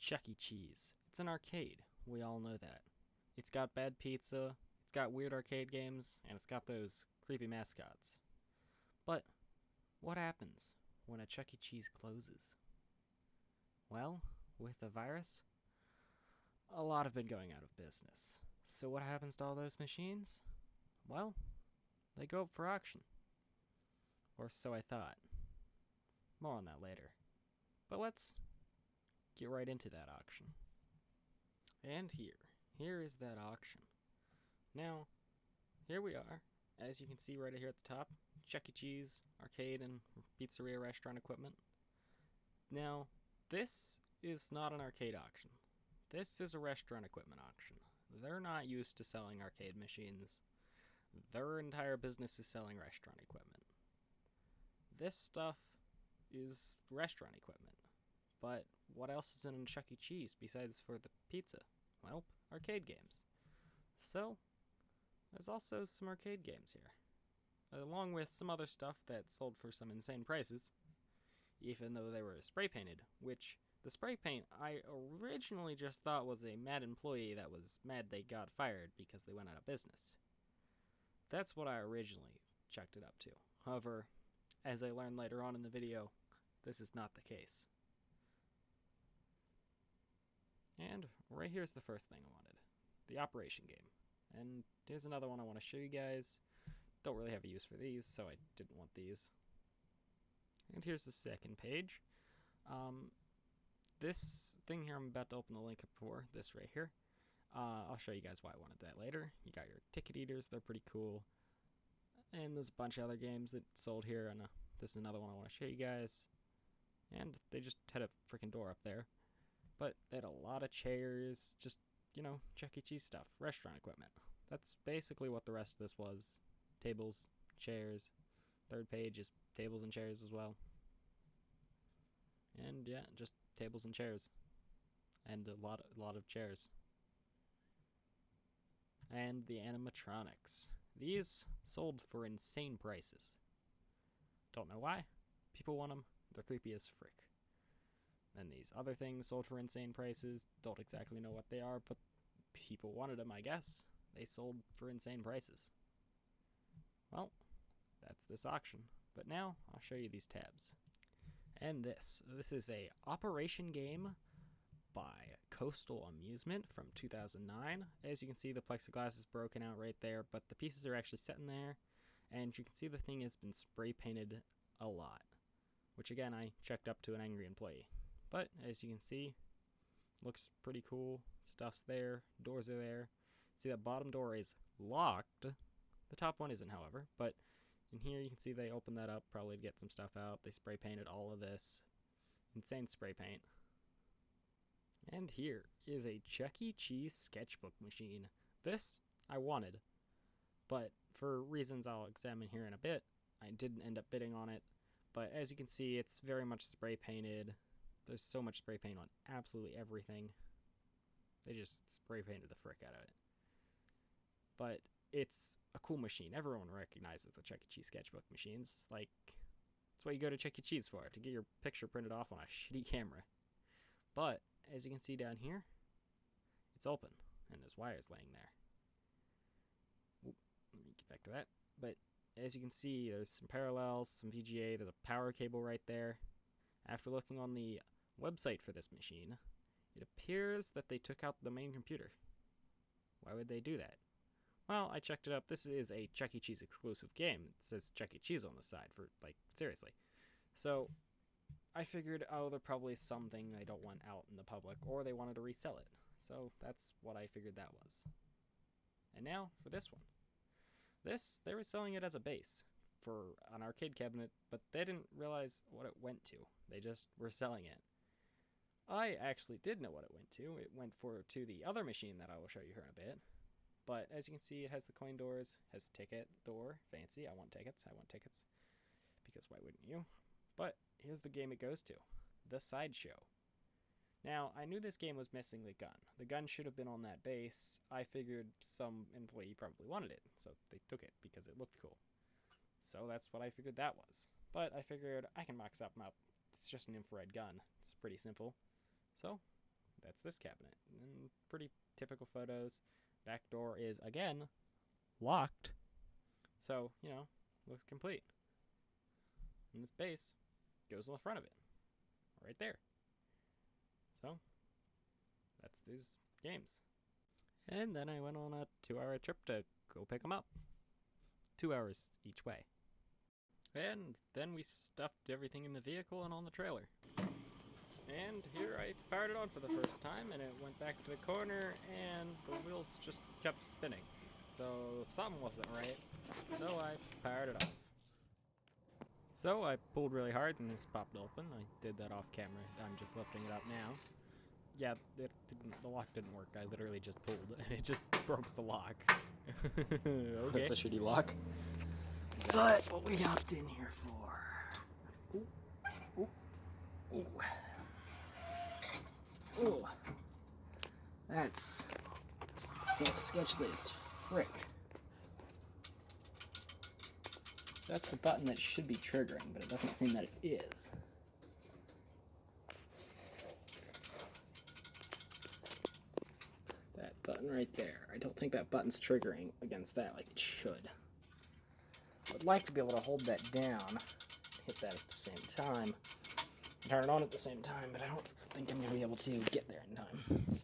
Chuck E. Cheese. It's an arcade. We all know that. It's got bad pizza, it's got weird arcade games, and it's got those creepy mascots. But what happens when a Chuck E. Cheese closes? Well, with the virus, a lot have been going out of business. So what happens to all those machines? Well, they go up for auction. Or so I thought. More on that later. But let's get right into that auction. And here is that auction. Now, here we are. As you can see right here at the top, Chuck E. Cheese, arcade, and pizzeria restaurant equipment. Now, this is not an arcade auction. This is a restaurant equipment auction. They're not used to selling arcade machines. Their entire business is selling restaurant equipment. This stuff is restaurant equipment. But what else is in a Chuck E. Cheese besides for the pizza? Well, arcade games. So, there's also some arcade games here, along with some other stuff that sold for some insane prices, even though they were spray painted, which the spray paint I originally just thought was a mad employee that was mad they got fired because they went out of business. That's what I originally checked it up to. However, as I learned later on in the video, this is not the case. And right here's the first thing I wanted, the operation game. And here's another one I want to show you guys. Don't really have a use for these, so I didn't want these. And here's the second page. This thing here I'm about to open the link up for, this right here. I'll show you guys why I wanted that later. You got your ticket eaters, they're pretty cool. And there's a bunch of other games that sold here, and this is another one I want to show you guys. And they just had a freaking door up there. But they had a lot of chairs, just, Chuck E. Cheese stuff, restaurant equipment. That's basically what the rest of this was. Tables, chairs. Third page is tables and chairs as well. And yeah, just tables and chairs. And a lot of chairs. And the animatronics. These sold for insane prices. Don't know why. People want them. They're creepy as frick. And these other things sold for insane prices. Don't exactly know what they are, but people wanted them, I guess. They sold for insane prices. Well, that's this auction. But now, I'll show you these tabs. And this is a operation game by Coastal Amusement from 2009. As you can see, the plexiglass is broken out right there, but the pieces are actually set in there. And you can see the thing has been spray painted a lot. Which again, I checked up to an angry employee. But as you can see, looks pretty cool. Stuff's there, doors are there. See, that bottom door is locked. The top one isn't, however. But in here you can see they opened that up probably to get some stuff out. They spray painted all of this. Insane spray paint. And here is a Chuck E. Cheese sketchbook machine. This I wanted, but for reasons I'll examine here in a bit, I didn't end up bidding on it. But as you can see, it's very much spray painted. There's so much spray paint on absolutely everything. They just spray painted the frick out of it. But it's a cool machine. Everyone recognizes the Chuck E. Cheese sketchbook machines. Like, that's what you go to Chuck E. Cheese for, to get your picture printed off on a shitty camera. But as you can see down here, it's open, and there's wires laying there. Oop, let me get back to that. But as you can see, there's some parallels, some VGA, there's a power cable right there. After looking on the website for this machine, it appears that they took out the main computer. Why would they do that? Well, I checked it up. This is a Chuck E. Cheese exclusive game. It says Chuck E. Cheese on the side for, seriously. So I figured, they're probably something they don't want out in the public, or they wanted to resell it. So that's what I figured that was. And now for this one. This, they were selling it as a base for an arcade cabinet, but they didn't realize what it went to. They just were selling it. I actually did know what it went to. It went to the other machine that I will show you here in a bit. But as you can see, it has the coin doors, has ticket door, fancy. I want tickets, because why wouldn't you? But here's the game it goes to, the Sideshow. Now, I knew this game was missing the gun. The gun should have been on that base. I figured some employee probably wanted it, so they took it because it looked cool. So that's what I figured that was. But I figured I can mock something up. It's just an infrared gun. It's pretty simple. So that's this cabinet. And pretty typical photos. Back door is, again, locked. So, you know, looks complete. And this base goes on the front of it. Right there. So, that's these games. And then I went on a 2-hour trip to go pick them up. 2 hours each way. And then we stuffed everything in the vehicle and on the trailer. And here I fired it on for the first time, and it went back to the corner, and the wheels just kept spinning. So something wasn't right, so I fired it off. So I pulled really hard, and this popped open. I did that off camera. I'm just lifting it up now. Yeah, the lock didn't work. I literally just pulled, and it just broke the lock. Okay. That's a shitty lock. But what we hopped in here for. Ooh. Ooh. Ooh. Ooh. That's sketchy as frick. So that's the button that should be triggering, but it doesn't seem that it is. That button right there. I don't think that button's triggering against that like it should. I'd like to be able to hold that down, hit that at the same time, and turn it on at the same time, but I don't think I'm going to be able to get there in time.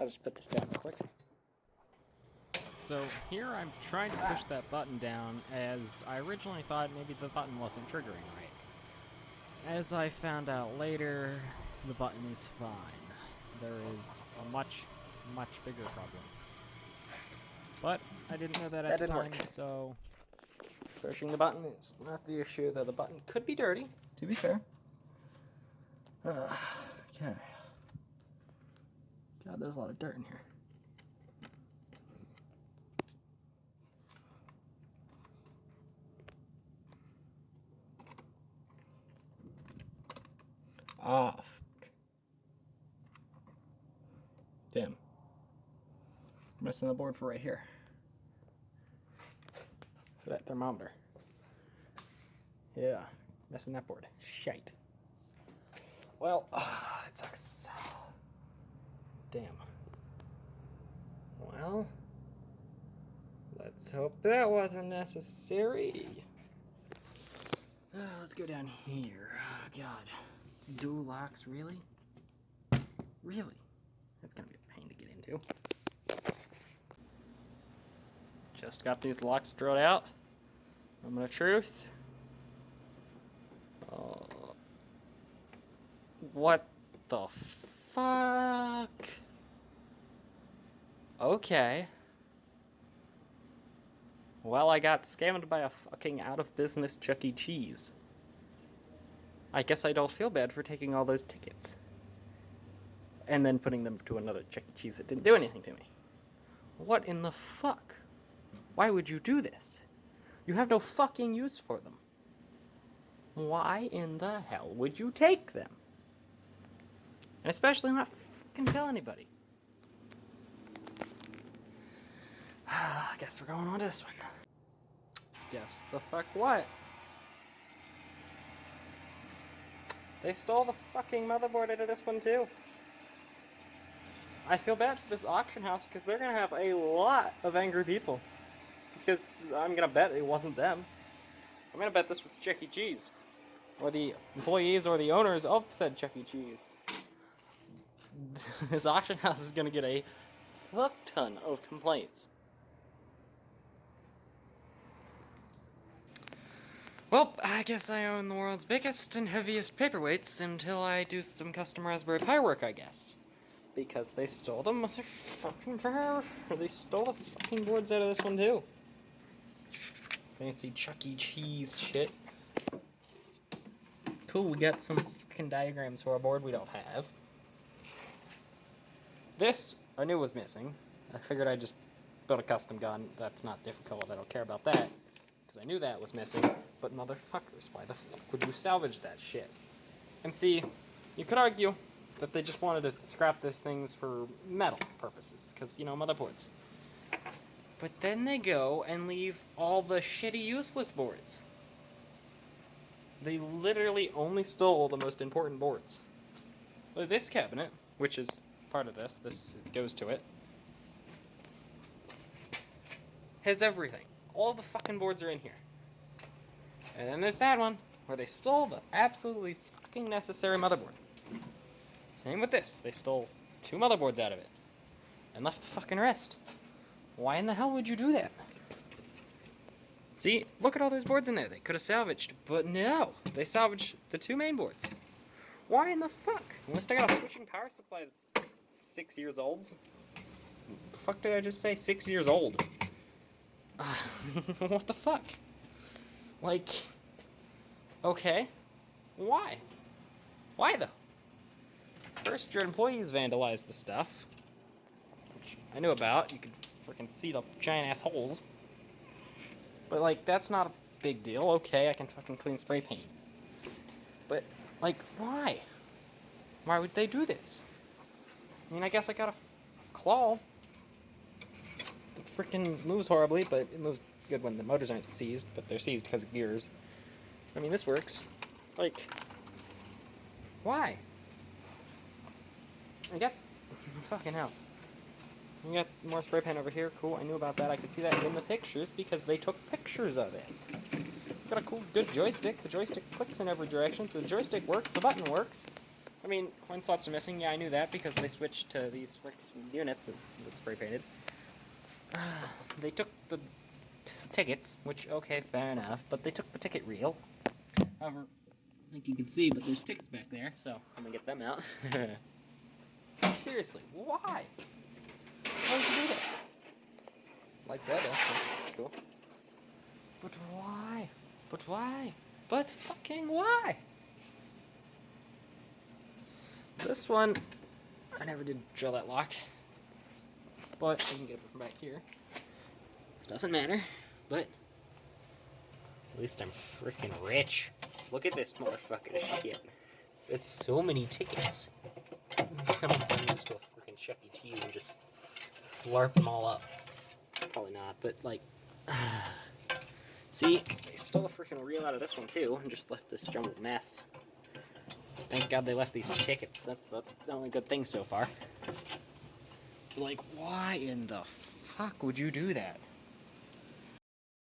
I'll just put this down real quick. So here I'm trying to push that button down, as I originally thought maybe the button wasn't triggering right. As I found out later, the button is fine. There is a much, much bigger problem. But I didn't know that at the time, so... Pushing the button is not the issue, though the button could be dirty, to be fair. Okay. God, there's a lot of dirt in here. Ah, fuck. Damn. Missing the board for right here. For that thermometer. Yeah, missing that board. Shite. Well, it sucks. Damn. Well, let's hope that wasn't necessary. Let's go down here. Oh, God. Dual locks, really? Really? That's gonna be a pain to get into. Just got these locks drilled out. Moment of truth. What the fuck? Okay. Well, I got scammed by a fucking out-of-business Chuck E. Cheese. I guess I don't feel bad for taking all those tickets. And then putting them to another Chuck E. Cheese that didn't do anything to me. What in the fuck? Why would you do this? You have no fucking use for them. Why in the hell would you take them? And especially not fucking tell anybody. I guess we're going on to this one. Guess the fuck what? They stole the fucking motherboard out of this one too. I feel bad for this auction house because they're gonna have a lot of angry people. Because I'm gonna bet it wasn't them. I'm gonna bet this was Chuck E. Cheese. Or the employees or the owners of said Chuck E. Cheese. This auction house is gonna get a fuck ton of complaints. Well, I guess I own the world's biggest and heaviest paperweights until I do some custom Raspberry Pi work, I guess. Because they stole the motherfucking they stole the fucking boards out of this one too. Fancy Chuck E. Cheese shit. Cool, we got some fucking diagrams for a board we don't have. This, I knew was missing. I figured I'd just build a custom gun. That's not difficult, I don't care about that. Because I knew that was missing. But motherfuckers, why the fuck would you salvage that shit? And see, you could argue that they just wanted to scrap these things for metal purposes. Because, you know, motherboards. But then they go and leave all the shitty useless boards. They literally only stole the most important boards. Well, this cabinet, which is part of this goes to it, has everything. All the fucking boards are in here. And then there's that one, where they stole the absolutely fucking necessary motherboard. Same with this. They stole 2 motherboards out of it. And left the fucking rest. Why in the hell would you do that? See, look at all those boards in there. They could have salvaged. But no, they salvaged the 2 main boards. Why in the fuck? Unless I got a switching power supply that's 6 years old. The fuck did I just say? 6 years old. What the fuck? Like, okay. Why? Why though? First, your employees vandalized the stuff, which I knew about. You could freaking see the giant ass holes. But, like, that's not a big deal. Okay, I can fucking clean spray paint. But, like, why? Why would they do this? I mean, I guess I got a claw. It freaking moves horribly, but it moves good when the motors aren't seized, but they're seized because of gears. I mean, this works. Like, why? I guess, fucking hell. We got more spray paint over here. Cool, I knew about that. I could see that in the pictures because they took pictures of this. Got a cool, good joystick. The joystick clicks in every direction, so the joystick works, the button works. I mean, coin slots are missing. Yeah, I knew that because they switched to these units that spray painted. They took the tickets, which, okay, fair enough, but they took the ticket reel. However, I think you can see, but there's tickets back there, so I'm gonna get them out. Seriously, why? Why would you do that? Like that, that's cool. But why? But why? But fucking why? This one, I never did drill that lock. But I can get it from back here. Doesn't matter, but at least I'm freaking rich. Look at this motherfucking shit. It's so many tickets. I'm gonna bring this to a freaking Chuck E. Cheese and just slurp them all up. Probably not, but like, see, they stole a freaking reel out of this one too, and just left this jumbled mess. Thank God they left these tickets. That's the only good thing so far. Like, why in the fuck would you do that?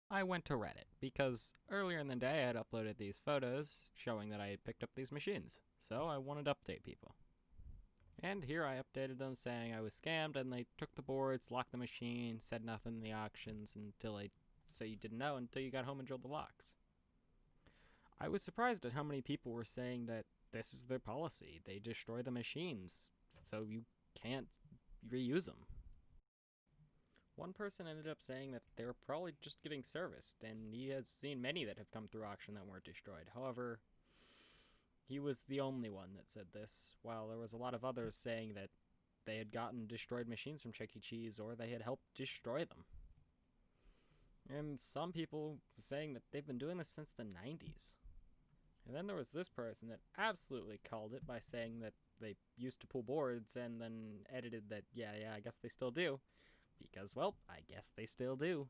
I went to Reddit because earlier in the day I had uploaded these photos showing that I had picked up these machines, so I wanted to update people. And here I updated them saying I was scammed and they took the boards, locked the machine, said nothing in the auctions so you didn't know until you got home and drilled the locks. I was surprised at how many people were saying that this is their policy. They destroy the machines, so you can't reuse them. One person ended up saying that they were probably just getting serviced, and he has seen many that have come through auction that weren't destroyed. However, he was the only one that said this, while there was a lot of others saying that they had gotten destroyed machines from Chuck E. Cheese or they had helped destroy them. And some people saying that they've been doing this since the 90s. And then there was this person that absolutely called it by saying that they used to pull boards and then edited that, yeah, I guess they still do. Because, well, I guess they still do.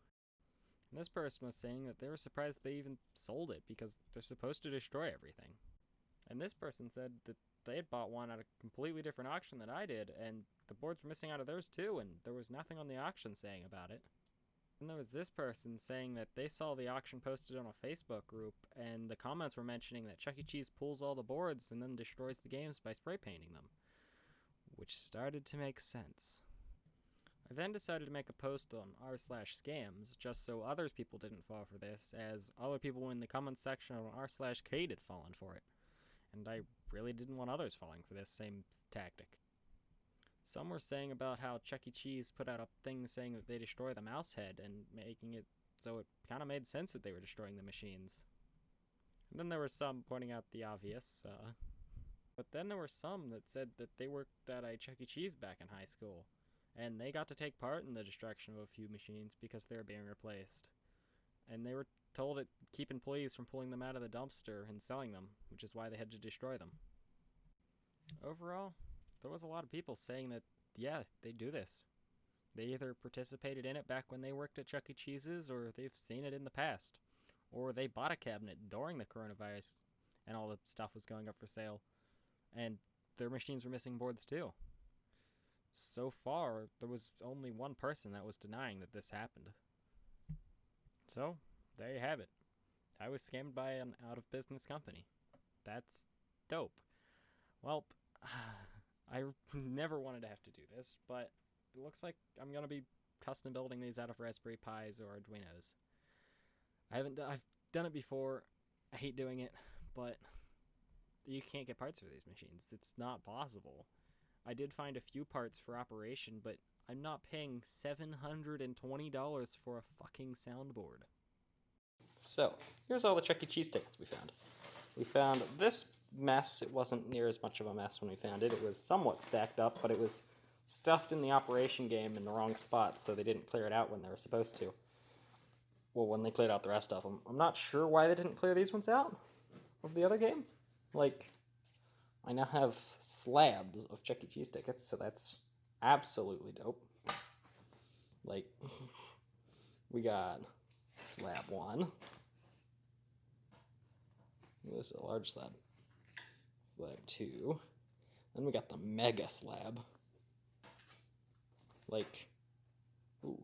And this person was saying that they were surprised they even sold it because they're supposed to destroy everything. And this person said that they had bought one at a completely different auction than I did, and the boards were missing out of theirs too, and there was nothing on the auction saying about it. And there was this person saying that they saw the auction posted on a Facebook group, and the comments were mentioning that Chuck E. Cheese pulls all the boards and then destroys the games by spray painting them. Which started to make sense. I then decided to make a post on r/scams, just so other people didn't fall for this, as other people in the comments section on r/Kate had fallen for it. And I really didn't want others falling for this same tactic. Some were saying about how Chuck E. Cheese put out a thing saying that they destroy the mouse head, and making it so it kind of made sense that they were destroying the machines. And then there were some pointing out the obvious, but then there were some that said that they worked at a Chuck E. Cheese back in high school, and they got to take part in the destruction of a few machines because they were being replaced. And they were told to keep employees from pulling them out of the dumpster and selling them, which is why they had to destroy them. Overall, there was a lot of people saying that, yeah, they do this. They either participated in it back when they worked at Chuck E. Cheese's, or they've seen it in the past. Or they bought a cabinet during the coronavirus and all the stuff was going up for sale, and their machines were missing boards too. So far, there was only one person that was denying that this happened. So, there you have it. I was scammed by an out-of-business company. That's dope. Well, I never wanted to have to do this, but it looks like I'm going to be custom building these out of Raspberry Pis or Arduinos. I've done it before. I hate doing it, but you can't get parts for these machines. It's not possible. I did find a few parts for operation, but I'm not paying $720 for a fucking soundboard. So, here's all the Chuck E. Cheese tickets we found. We found this mess. It wasn't near as much of a mess when we found it. It was somewhat stacked up, but it was stuffed in the operation game in the wrong spot, so they didn't clear it out when they were supposed to. Well, when they cleared out the rest of them. I'm not sure why they didn't clear these ones out of the other game. Like, I now have slabs of Chuck E. Cheese tickets, so that's absolutely dope. Like, we got slab 1. This is a large slab. Slab 2. Then we got the mega slab. Like, ooh.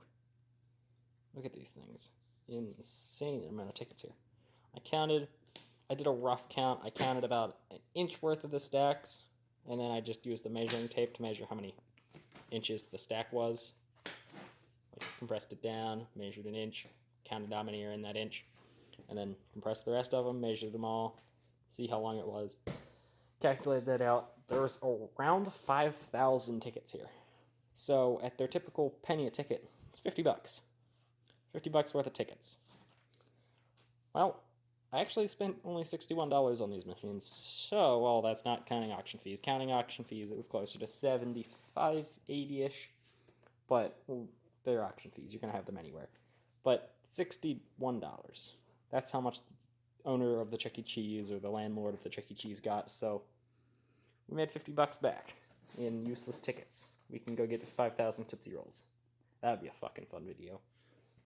Look at these things. Insane amount of tickets here. I did a rough count. I counted about an inch worth of the stacks, and then I just used the measuring tape to measure how many inches the stack was. Like, compressed it down, measured an inch, counted how many are in that inch, and then compressed the rest of them, measured them all, see how long it was, calculated that out. There's around 5,000 tickets here. So at their typical penny a ticket, it's $50. $50 worth of tickets. Well, I actually spent only $61 on these machines, so, well, that's not counting auction fees. Counting auction fees, it was closer to $75, $80-ish, but well, they're auction fees. You can have them anywhere. But $61. That's how much the owner of the Chuck E. Cheese or the landlord of the Chuck E. Cheese got, so we made $50 back in useless tickets. We can go get 5,000 Tootsie Rolls. That'd be a fucking fun video.